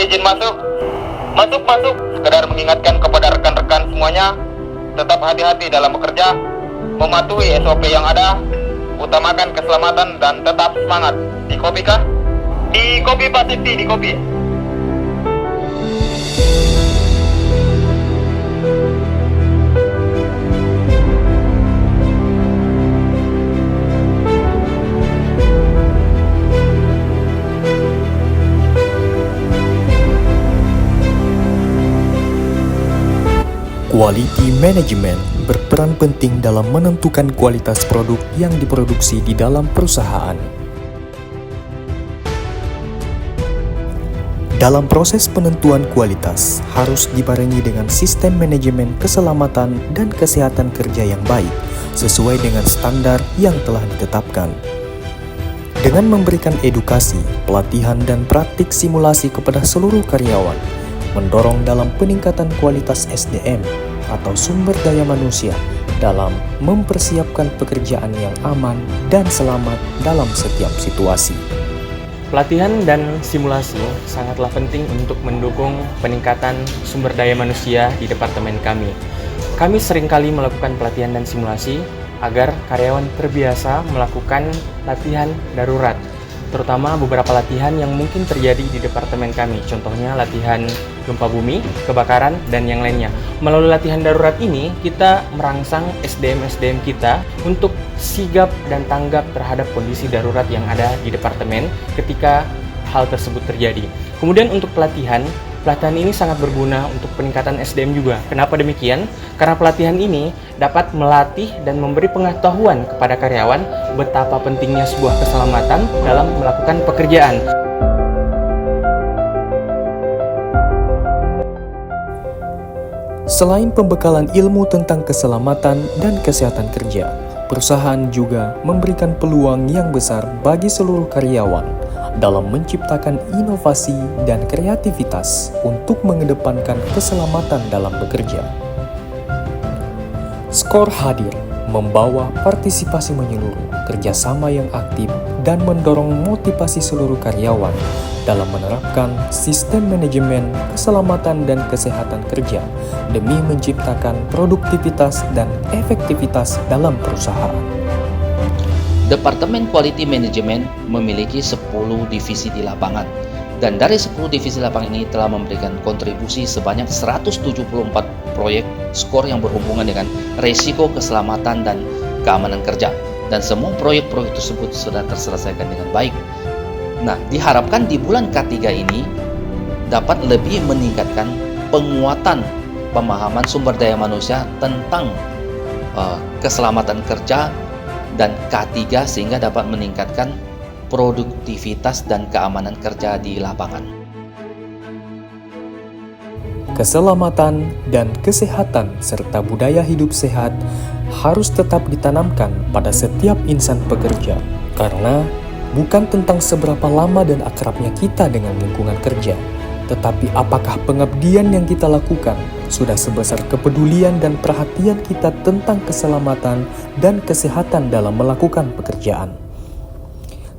izin masuk. Masuk. Sekedar mengingatkan kepada rekan-rekan semuanya, tetap hati-hati dalam bekerja, mematuhi SOP yang ada, utamakan keselamatan dan tetap semangat. Di kopi kah? Di kopi Pak Safety, di kopi. Quality Management berperan penting dalam menentukan kualitas produk yang diproduksi di dalam perusahaan. Dalam proses penentuan kualitas, harus dibarengi dengan sistem manajemen keselamatan dan kesehatan kerja yang baik, sesuai dengan standar yang telah ditetapkan. Dengan memberikan edukasi, pelatihan, dan praktik simulasi kepada seluruh karyawan, mendorong dalam peningkatan kualitas SDM atau sumber daya manusia dalam mempersiapkan pekerjaan yang aman dan selamat dalam setiap situasi. Pelatihan dan simulasi sangatlah penting untuk mendukung peningkatan sumber daya manusia di departemen kami. Kami seringkali melakukan pelatihan dan simulasi agar karyawan terbiasa melakukan latihan darurat, terutama beberapa latihan yang mungkin terjadi di departemen kami, contohnya latihan gempa bumi, kebakaran, dan yang lainnya. Melalui latihan darurat ini, kita merangsang SDM-SDM kita untuk sigap dan tanggap terhadap kondisi darurat yang ada di departemen ketika hal tersebut terjadi. Kemudian untuk pelatihan ini sangat berguna untuk peningkatan SDM juga. Kenapa demikian? Karena pelatihan ini dapat melatih dan memberi pengetahuan kepada karyawan betapa pentingnya sebuah keselamatan dalam melakukan pekerjaan. Selain pembekalan ilmu tentang keselamatan dan kesehatan kerja, perusahaan juga memberikan peluang yang besar bagi seluruh karyawan dalam menciptakan inovasi dan kreativitas untuk mengedepankan keselamatan dalam bekerja. SCORE hadir membawa partisipasi menyeluruh, kerjasama yang aktif, dan mendorong motivasi seluruh karyawan dalam menerapkan sistem manajemen keselamatan dan kesehatan kerja demi menciptakan produktivitas dan efektivitas dalam perusahaan. Departemen Quality Management memiliki 10 divisi di lapangan, dan dari 10 divisi lapangan ini telah memberikan kontribusi sebanyak 174 proyek SCORE yang berhubungan dengan risiko keselamatan dan keamanan kerja, dan semua proyek-proyek tersebut sudah terselesaikan dengan baik. Nah, diharapkan di bulan K3 ini dapat lebih meningkatkan penguatan pemahaman sumber daya manusia tentang keselamatan kerja dan K3 sehingga dapat meningkatkan produktivitas dan keamanan kerja di lapangan. Keselamatan dan kesehatan serta budaya hidup sehat harus tetap ditanamkan pada setiap insan pekerja, karena bukan tentang seberapa lama dan akrabnya kita dengan lingkungan kerja, tetapi apakah pengabdian yang kita lakukan sudah sebesar kepedulian dan perhatian kita tentang keselamatan dan kesehatan dalam melakukan pekerjaan.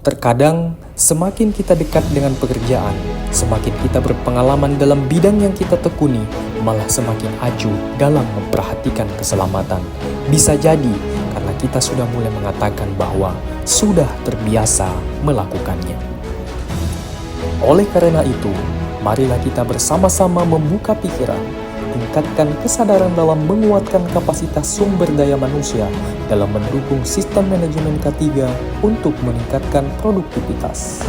Terkadang, semakin kita dekat dengan pekerjaan, semakin kita berpengalaman dalam bidang yang kita tekuni, malah semakin aju dalam memperhatikan keselamatan. Bisa jadi karena kita sudah mulai mengatakan bahwa sudah terbiasa melakukannya. Oleh karena itu, marilah kita bersama-sama membuka pikiran, tingkatkan kesadaran dalam menguatkan kapasitas sumber daya manusia dalam mendukung sistem manajemen K3 untuk meningkatkan produktivitas.